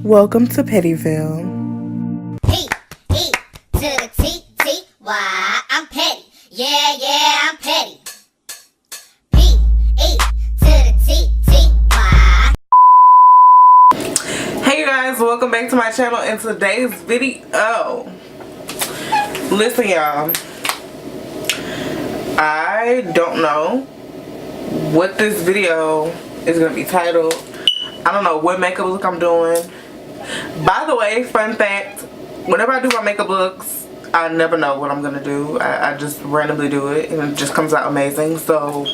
Welcome to Pettyville. P, E, to the T, T, Y, I'm petty. Yeah, I'm petty. P, E, to the T, T, Y. Hey you guys, welcome back to my channel. In today's video, listen y'all, I don't know what this video is going to be titled. I don't know what makeup look I'm doing. By the way, fun fact, whenever I do my makeup looks, I never know what I'm gonna do. I just randomly do it and it just comes out amazing. So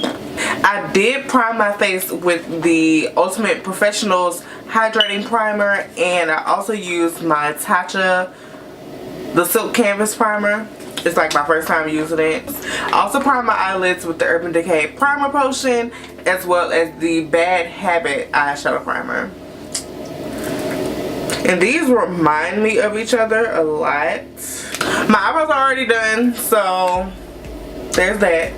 I did prime my face with the Ultimate Professionals Hydrating Primer, and I also used my Tatcha, the Silk Canvas Primer. It's like my first time using it. I also primed my eyelids with the Urban Decay Primer Potion, as well as the Bad Habit Eyeshadow Primer. And these remind me of each other a lot. My eyebrows are already done, so there's that.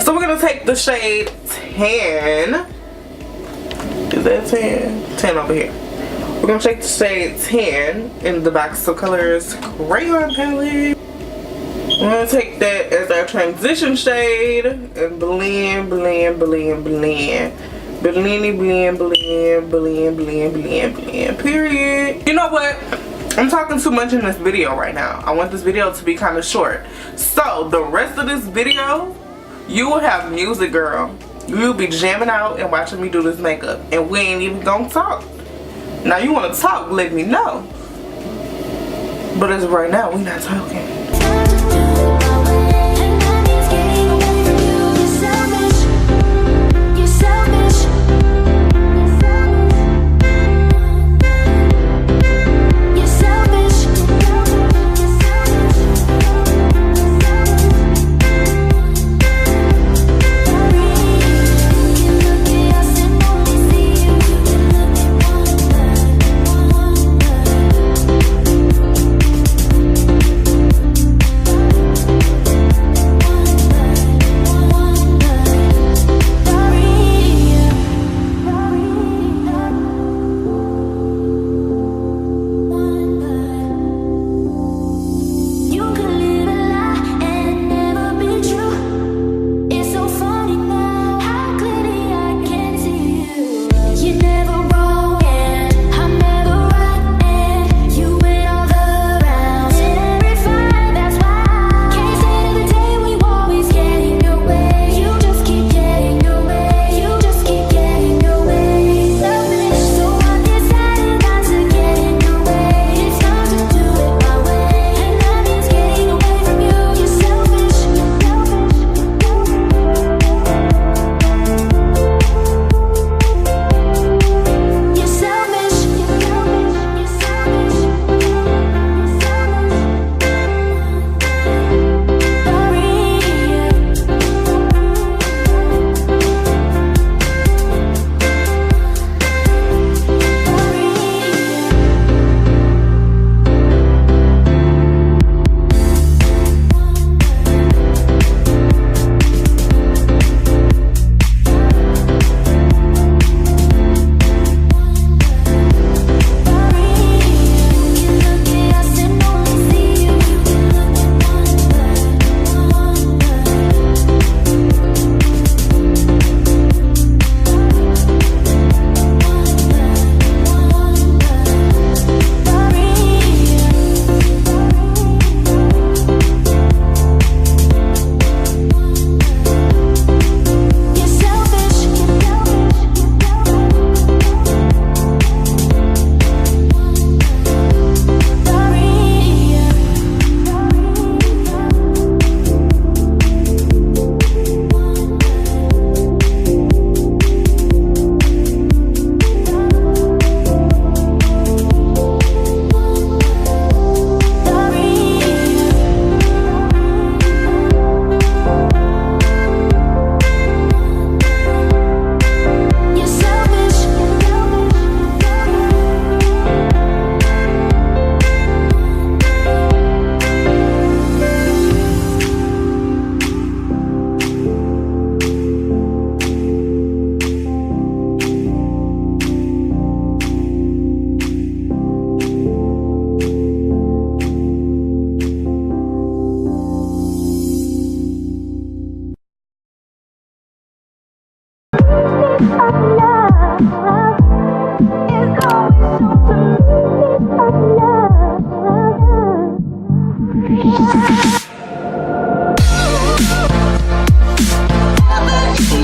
So we're gonna take the shade Tan. Is that 10? 10 over here. We're gonna take the shade Tan in the Box of Colors Crayon palette. I'm gonna take that as our transition shade and blend, blend, blend, blend. Blend, blend, blend, blend, blend, blend, blend, period. You know what? I'm talking too much in this video right now. I want this video to be kind of short. So the rest of this video, you will have music, girl. You'll be jamming out and watching me do this makeup. And we ain't even gonna talk. Now you wanna talk, let me know. But as of right now, we not talking.